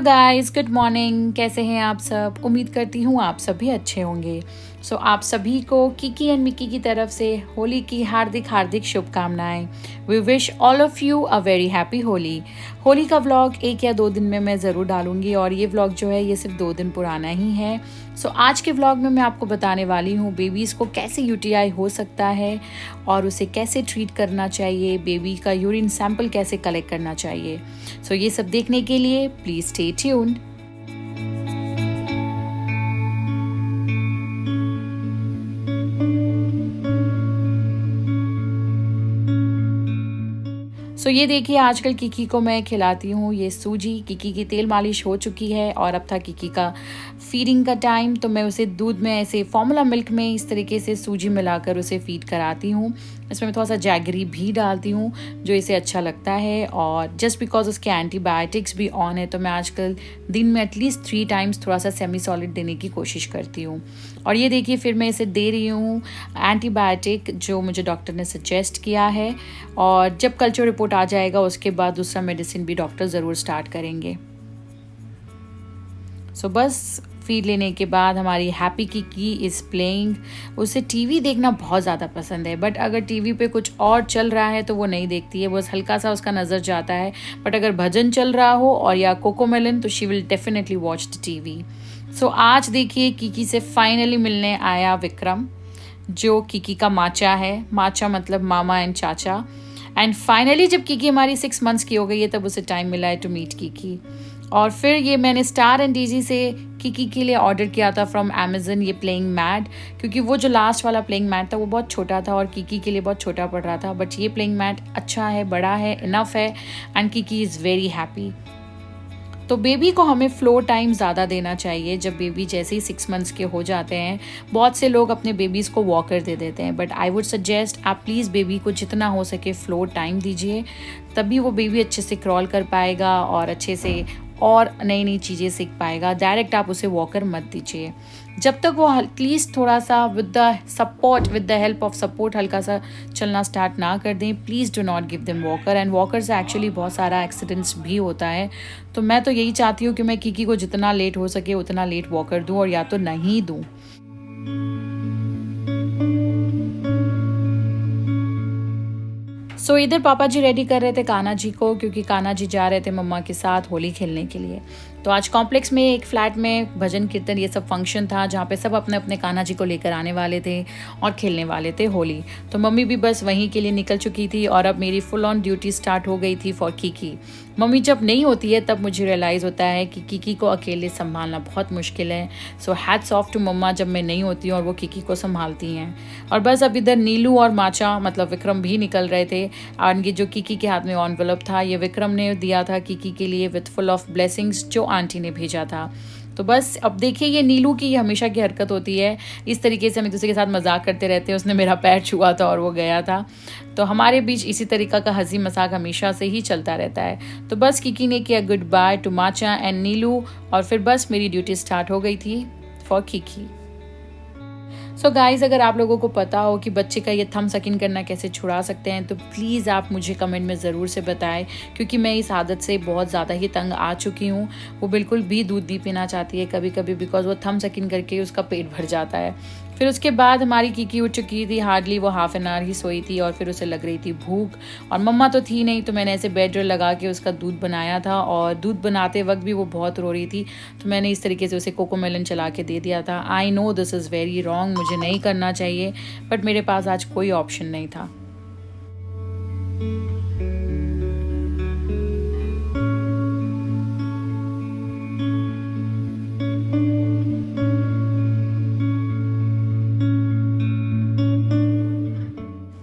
Guys, good morning. कैसे हैं आप सब? उम्मीद करती हूँ आप सभी अच्छे होंगे। आप सभी को किकी एंड मिकी की तरफ से होली की हार्दिक हार्दिक शुभकामनाएं। We wish all of you a very happy Holi. Holi का व्लॉग 1 या 2 दिन में मैं ज़रूर डालूंगी और ये व्लॉग जो है ये सिर्फ 2 दिन पुराना ही है। आज के व्लॉग में मैं आपको बताने वाली हूँ बेबीज़ को कैसे यूटीआई हो सकता है और उसे कैसे ट्रीट करना चाहिए, बेबी का यूरिन सैंपल कैसे कलेक्ट करना चाहिए। ये सब देखने के लिए प्लीज़ स्टे ट्यून्ड। ये देखिए, आजकल किकी को मैं खिलाती हूँ ये सूजी। किकी की तेल मालिश हो चुकी है और अब था किकी का फीडिंग का टाइम। तो मैं उसे दूध में ऐसे फॉर्मूला मिल्क में इस तरीके से सूजी मिलाकर उसे फीड कराती हूँ। इसमें मैं थोड़ा सा जैगरी भी डालती हूँ जो इसे अच्छा लगता है। और जस्ट बिकॉज उसके एंटीबायोटिक्स भी ऑन है तो मैं आजकल दिन में एटलीस्ट 3 टाइम्स थोड़ा सा सेमी सॉलिड देने की कोशिश करती हूँ। और ये देखिए, फिर मैं इसे दे रही हूँ एंटीबायोटिक जो मुझे डॉक्टर ने सजेस्ट किया है। और जब कल्चर रिपोर्ट आ जाएगा उसके बाद दूसरा मेडिसिन भी डॉक्टर ज़रूर स्टार्ट करेंगे। बस फीड लेने के बाद हमारी हैप्पी किकी इज़ प्लेइंग। उसे टीवी देखना बहुत ज़्यादा पसंद है, बट अगर टीवी पे कुछ और चल रहा है तो वो नहीं देखती है, बस हल्का सा उसका नज़र जाता है। बट अगर भजन चल रहा हो और या कोकोमेलन तो she will definitely watch the TV. आज देखिए, किकी से फाइनली मिलने आया विक्रम जो किकी का माचा है। माचा मतलब मामा एंड चाचा। एंड फाइनली जब किकी हमारी 6 मंथ्स की हो गई है तब उसे टाइम मिला है टू मीट किकी। और फिर ये मैंने स्टार एंड डीजी से किकी के लिए ऑर्डर किया था फ्रॉम अमेजन ये प्लेइंग मैट, क्योंकि वो जो लास्ट वाला प्लेइंग मैट था वो बहुत छोटा था और किकी के लिए बहुत छोटा पड़ रहा था। बट ये प्लेइंग मैट अच्छा है, बड़ा है, इनफ है and Kiki is very happy. Baby को हमें फ्लोर टाइम ज़्यादा देना चाहिए। जब बेबी जैसे ही 6 मंथ्स के हो जाते हैं, बहुत से लोग अपने बेबीज़ को वॉकर दे देते हैं, बट आई वुड सजेस्ट आप प्लीज़ बेबी को जितना हो सके फ्लोर टाइम दीजिए, तभी वो बेबी अच्छे से क्रॉल कर पाएगा और अच्छे से और नई नई चीज़ें सीख पाएगा। डायरेक्ट आप उसे वॉकर मत दीजिए। जब तक वो एटलीस्ट थोड़ा सा with the help of support हल्का सा चलना स्टार्ट ना कर दें, please do not give them walker. And walker से एक्चुअली बहुत सारा एक्सीडेंट्स भी होता है। तो मैं तो यही चाहती हूँ कि मैं किकी को जितना लेट हो सके उतना लेट वॉकर दूँ और या तो नहीं दूँ। इधर पापा जी रेडी कर रहे थे कान्हा जी को, क्योंकि कान्हा जी जा रहे थे मम्मा के साथ होली खेलने के लिए। आज कॉम्प्लेक्स में एक फ्लैट में भजन कीर्तन ये सब फंक्शन था जहाँ पे सब अपने अपने कान्हा जी को लेकर आने वाले थे और खेलने वाले थे होली। मम्मी भी बस वहीं के लिए निकल चुकी थी और अब मेरी फुल ऑन ड्यूटी स्टार्ट हो गई थी फॉर किकी। मम्मी जब नहीं होती है तब मुझे रियलाइज़ होता है कि किकी को अकेले संभालना बहुत मुश्किल है। हैट्स ऑफ टू मम्मा जब मैं नहीं होती हूँ और वो किकी को संभालती हैं। और बस अब इधर नीलू और माचा मतलब विक्रम भी निकल रहे थे। और ये जो किकी के हाथ में एनवेलप था ये विक्रम ने दिया था किकी के लिए विथ फुल ऑफ ब्लेसिंग्स जो आंटी ने भेजा था। बस अब देखिए, ये नीलू की हमेशा की हरकत होती है, इस तरीके से हम एक दूसरे के साथ मजाक करते रहते हैं। उसने मेरा पैर छुआ था और वो गया था। हमारे बीच इसी तरीका का हंसी मजाक हमेशा से ही चलता रहता है। बस किकी ने किया goodbye to Matcha and Neelu और फिर बस मेरी ड्यूटी स्टार्ट हो गई थी फॉर किकी। गाइज, अगर आप लोगों को पता हो कि बच्चे का ये थंब सकिंग करना कैसे छुड़ा सकते हैं तो प्लीज़ आप मुझे कमेंट में ज़रूर से बताएं, क्योंकि मैं इस आदत से बहुत ज़्यादा ही तंग आ चुकी हूँ। वो बिल्कुल भी दूध नहीं पीना चाहती है कभी कभी, बिकॉज वो थंब सकिंग करके उसका पेट भर जाता है। फिर उसके बाद हमारी किकी उठ चुकी थी, हार्डली वो हाफ एन आवर ही सोई थी और फिर उसे लग रही थी भूख और मम्मा तो थी नहीं, तो मैंने ऐसे बेड रोल लगा के उसका दूध बनाया था। और दूध बनाते वक्त भी वो बहुत रो रही थी तो मैंने इस तरीके से उसे कोकोमेलन चला के दे दिया था। I know this is very wrong, मुझे नहीं करना चाहिए, बट मेरे पास आज कोई ऑप्शन नहीं था।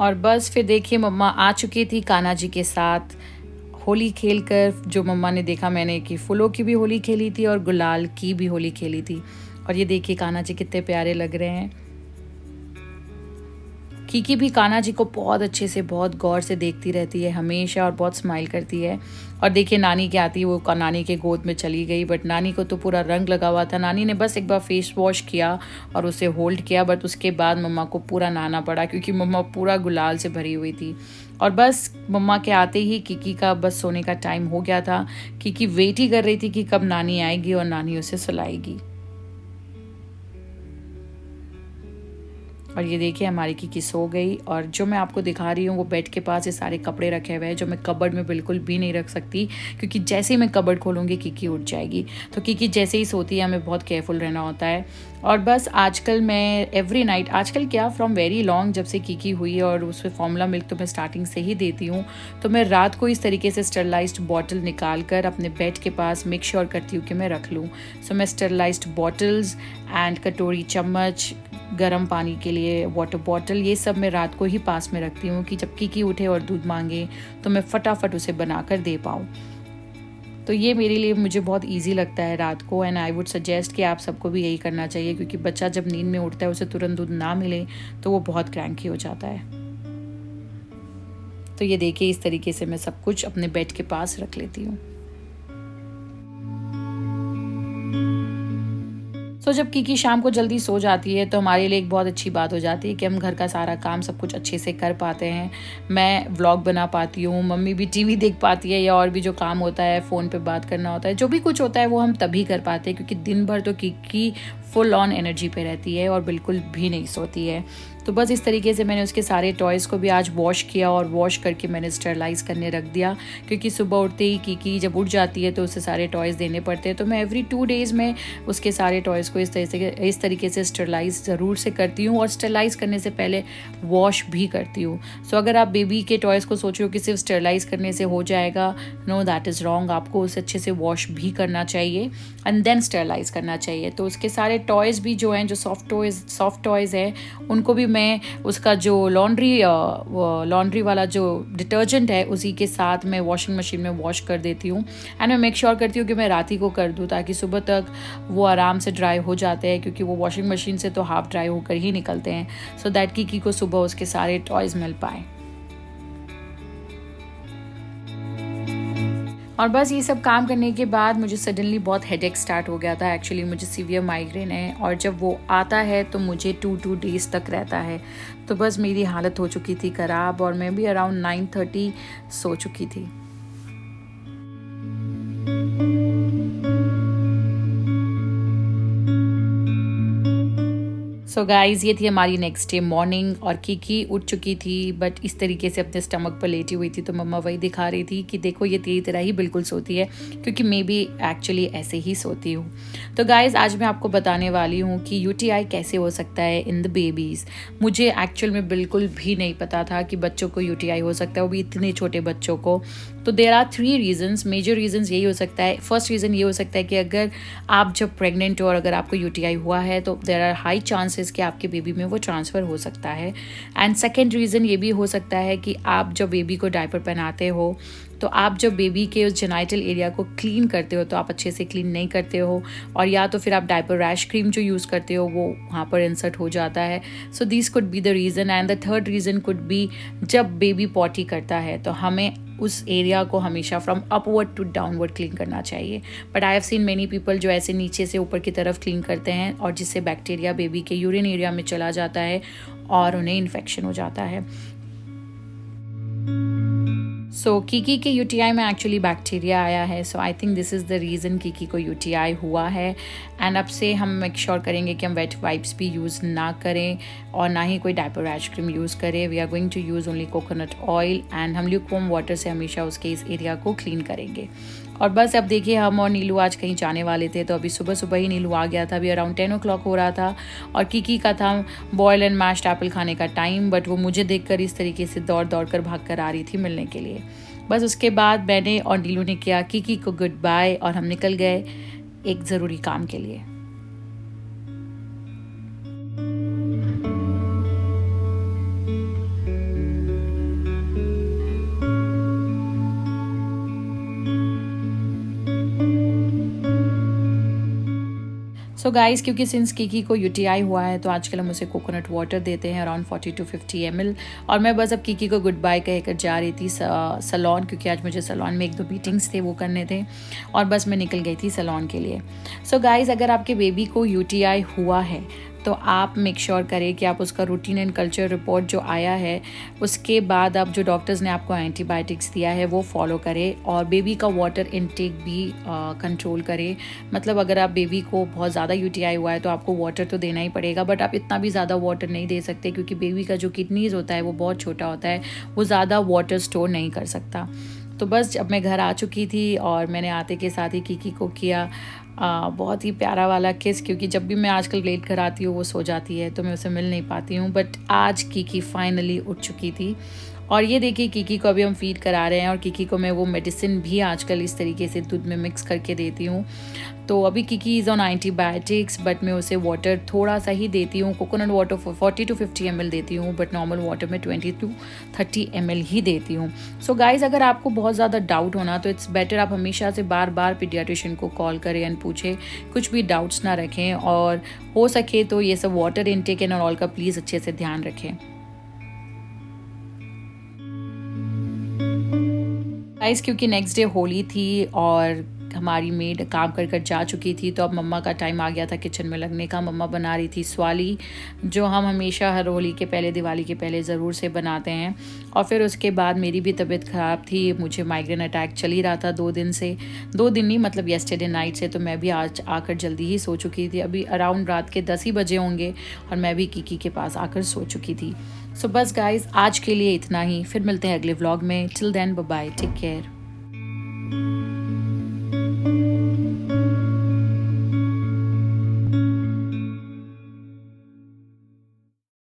और बस फिर देखिए, मम्मा आ चुकी थी कान्हा जी के साथ होली खेलकर। जो मम्मा ने देखा मैंने कि फूलों की भी होली खेली थी और गुलाल की भी होली खेली थी। और ये देखिए कान्हा जी कितने प्यारे लग रहे हैं। कीकी भी कान्हा जी को बहुत अच्छे से, बहुत गौर से देखती रहती है हमेशा और बहुत स्माइल करती है। और देखिए नानी क्या आती है, वो नानी के गोद में चली गई, बट नानी को तो पूरा रंग लगा हुआ था। नानी ने बस एक बार फेस वॉश किया और उसे होल्ड किया, बट उसके बाद मम्मा को पूरा नहाना पड़ा क्योंकि मम्मा पूरा गुलाल से भरी हुई थी। और बस मम्मा के आते ही कीकी का बस सोने का टाइम हो गया था। कीकी वेट ही कर रही थी कि कब नानी आएगी और नानी उसे सुलाएगी। और ये देखिए हमारी कीकी सो गई। और जो मैं आपको दिखा रही हूँ वो बेड के पास ये सारे कपड़े रखे हुए हैं जो मैं कबर्ड में बिल्कुल भी नहीं रख सकती, क्योंकि जैसे ही मैं कबर्ड खोलूँगी कीकी उठ जाएगी। तो कीकी जैसे ही सोती है हमें बहुत केयरफुल रहना होता है। और बस आजकल मैं एवरी नाइट, आजकल क्या फ्रॉम वेरी लॉन्ग, जब से कीकी हुई और उसमें फॉर्मूला मिल्क तो मैं स्टार्टिंग से ही देती हूँ, तो मैं रात को इस तरीके से स्टरलाइज्ड बॉटल निकाल कर अपने बेड के पास मेक श्योर करती हूँ कि मैं रख लूँ। सो मैं स्टरलाइज्ड बॉटल्स एंड कटोरी, चम्मच, गर्म पानी के लिए वाटर बॉटल, ये सब मैं रात को ही पास में रखती हूँ कि जब कीकी उठे और दूध मांगे तो मैं फटाफट उसे बना कर दे पाऊँ। तो ये मेरे लिए, मुझे बहुत इजी लगता है रात को। एंड आई वुड सजेस्ट कि आप सबको भी यही करना चाहिए, क्योंकि बच्चा जब नींद में उठता है उसे तुरंत दूध ना मिले तो वो बहुत क्रैंकी हो जाता है। तो ये देखिए इस तरीके से मैं सब कुछ अपने बेड के पास रख लेती हूँ। तो जब कीकी शाम को जल्दी सो जाती है तो हमारे लिए एक बहुत अच्छी बात हो जाती है कि हम घर का सारा काम सब कुछ अच्छे से कर पाते हैं। मैं व्लॉग बना पाती हूँ, मम्मी भी टीवी देख पाती है, या और भी जो काम होता है, फ़ोन पे बात करना होता है, जो भी कुछ होता है वो हम तभी कर पाते हैं, क्योंकि दिन भर तो कीकी फुल ऑन एनर्जी पे रहती है और बिल्कुल भी नहीं सोती है। तो बस इस तरीके से मैंने उसके सारे टॉयज़ को भी आज वॉश किया और वॉश करके मैंने स्टरलाइज़ करने रख दिया, क्योंकि सुबह उठते ही कीकी जब उठ जाती है तो उसे सारे टॉयज़ देने पड़ते हैं। तो मैं एवरी 2 डेज़ में उसके सारे टॉयज़ को इस तरीके से स्टरलाइज़ ज़रूर से करती हूँ, और स्टरलाइज़ करने से पहले वॉश भी करती हूँ। सो अगर आप बेबी के टॉयज़ को सोच रहे हो कि सिर्फ स्टरलाइज़ करने से हो जाएगा, नो, दैट इज़ रॉन्ग। आपको उसे अच्छे से वॉश भी करना चाहिए एंड देन स्टरलाइज़ करना चाहिए। तो उसके सारे टॉयज़ भी जो हैं, जो सॉफ्ट टॉयज़ हैं, उनको भी मैं उसका जो लॉन्ड्री वाला जो डिटर्जेंट है उसी के साथ मैं वॉशिंग मशीन में वॉश कर देती हूँ। एंड मैं मेक श्योर करती हूँ कि मैं रात ही को कर दूँ, ताकि सुबह तक वो आराम से ड्राई हो जाते हैं, क्योंकि वो वॉशिंग मशीन से तो हाफ ड्राई होकर ही निकलते हैं, सो दैट कीकी को सुबह उसके सारे टॉयज़ मिल पाए। और बस ये सब काम करने के बाद मुझे सडनली बहुत हेडेक स्टार्ट हो गया था। एक्चुअली मुझे सीवियर माइग्रेन है, और जब वो आता है तो मुझे 2 डेज़ तक रहता है। तो बस मेरी हालत हो चुकी थी ख़राब, और मैं भी अराउंड 9:30 सो चुकी थी। सो गाइज़, ये थी हमारी नेक्स्ट डे मॉर्निंग, और कीकी उठ चुकी थी, बट इस तरीके से अपने स्टमक पर लेटी हुई थी। तो मम्मा वही दिखा रही थी कि देखो ये तेरी तरह ही बिल्कुल सोती है, क्योंकि मैं भी एक्चुअली ऐसे ही सोती हूँ। तो गाइज़, आज मैं आपको बताने वाली हूँ कि यूटीआई कैसे हो सकता है इन द बेबीज़। मुझे एक्चुअल में बिल्कुल भी नहीं पता था कि बच्चों को यूटीआई हो सकता है, वो भी इतने छोटे बच्चों को। तो there are 3 reasons, major reasons यही हो सकता है। फर्स्ट रीज़न ये हो सकता है कि अगर आप जब प्रेग्नेंट हो और अगर आपको यूटीआई हुआ है तो देयर आर हाई चांसेस कि आपके बेबी में वो ट्रांसफ़र हो सकता है। एंड सेकेंड रीज़न ये भी हो सकता है कि आप जब बेबी को डायपर पहनाते हो तो आप जब बेबी के उस जेनाइटल एरिया को क्लीन करते हो तो आप अच्छे से क्लीन नहीं करते हो, और या तो फिर आप डायपर रैश क्रीम जो यूज़ करते हो वो वहाँ पर इंसर्ट हो जाता है। So this could be the reason. And the third reason could be, जब बेबी पॉटी करता है तो हमें उस एरिया को हमेशा from upward to downward clean करना चाहिए। But I have seen many people जो ऐसे नीचे से ऊपर की तरफ क्लीन करते हैं, और जिससे बैक्टीरिया बेबी के यूरिन एरिया में चला जाता है और उन्हें इन्फेक्शन हो जाता है। सो कीकी के यूटीआई में एक्चुअली बैक्टीरिया आया है, so I think this is the reason Kiki को यूटीआई हुआ है। एंड अब से हम मेक श्योर करेंगे कि हम वेट वाइप्स भी यूज़ ना करें और ना ही कोई डायपर रैश क्रीम यूज़ करें। We are going to use only coconut oil, and हम ल्यूकवार्म वाटर से हमेशा उसके इस एरिया को क्लीन करेंगे। और बस अब देखिए, हम और नीलू आज कहीं जाने वाले थे, तो अभी सुबह सुबह ही नीलू आ गया था। अभी अराउंड 10 o'clock हो रहा था, और कीकी का था बॉयल एंड मैश्ड एप्पल खाने का टाइम, बट वो मुझे देखकर इस तरीके से दौड़ दौड़ कर भाग कर आ रही थी मिलने के लिए। बस उसके बाद मैंने और नीलू ने किया कीकी को गुड बाय, और हम निकल गए एक ज़रूरी काम के लिए। सो सो गाइस, क्योंकि सिंस कीकी को यूटीआई हुआ है तो आजकल हम उसे कोकोनट वाटर देते हैं अराउंड 40 to 50 ml। और मैं बस अब कीकी को गुड बाय कहकर जा रही थी सैलून, क्योंकि आज मुझे सैलून में 1-2 मीटिंग्स थे वो करने थे, और बस मैं निकल गई थी सैलून के लिए। सो गाइस, अगर आपके बेबी को यूटीआई हुआ है तो आप मेक श्योर करें कि आप उसका रूटीन एंड कल्चर रिपोर्ट जो आया है उसके बाद आप जो डॉक्टर्स ने आपको एंटीबायोटिक्स दिया है वो फॉलो करें, और बेबी का वाटर इनटेक भी कंट्रोल करें। मतलब अगर आप बेबी को बहुत ज़्यादा यूटीआई हुआ है तो आपको वाटर तो देना ही पड़ेगा, बट आप इतना भी ज़्यादा वाटर नहीं दे सकते क्योंकि बेबी का जो किडनीज़ होता है वो बहुत छोटा होता है, वो ज़्यादा वाटर स्टोर नहीं कर सकता। तो बस जब मैं घर आ चुकी थी और मैंने आते के साथ ही कीकी को किया बहुत ही प्यारा वाला किस, क्योंकि जब भी मैं आजकल लेट घर आती हूँ वो सो जाती है तो मैं उसे मिल नहीं पाती हूँ, बट आज कीकी फाइनली उठ चुकी थी। और ये देखिए कीकी को अभी हम फीड करा रहे हैं, और कीकी को मैं वो मेडिसिन भी आजकल इस तरीके से दूध में मिक्स करके देती हूँ। तो अभी Kiki is on antibiotics, but मैं उसे वाटर थोड़ा सा ही देती हूँ, कोकोनट वाटर 40 to 50 ml देती हूँ, बट नॉर्मल वाटर में 20 to 30 ml ही देती हूँ। सो गाइज़, अगर आपको बहुत ज़्यादा डाउट होना तो इट्स बेटर आप हमेशा से बार बार पीडियाट्रिशियन को कॉल करें एंड पूछें, कुछ भी डाउट्स ना रखें, और हो सके तो ये सब वाटर इनटेक एंड ऑल का प्लीज़ अच्छे से ध्यान रखें। गाइस, क्योंकि नेक्स्ट डे होली थी और हमारी मेड काम कर कर जा चुकी थी, तो अब मम्मा का टाइम आ गया था किचन में लगने का। मम्मा बना रही थी स्वाली, जो हम हमेशा हर होली के पहले, दिवाली के पहले ज़रूर से बनाते हैं। और फिर उसके बाद मेरी भी तबीयत ख़राब थी, मुझे माइग्रेन अटैक चल ही रहा था 2 दिन से, 2 दिन नहीं मतलब येस्टरडे नाइट से, तो मैं भी आज आकर जल्दी ही सो चुकी थी। अभी अराउंड रात के 10 ही बजे होंगे और मैं भी कीकी के पास आकर सो चुकी थी। सो बस गाइज, आज के लिए इतना ही, फिर मिलते हैं अगले व्लॉग में। Till then bye bye, take care.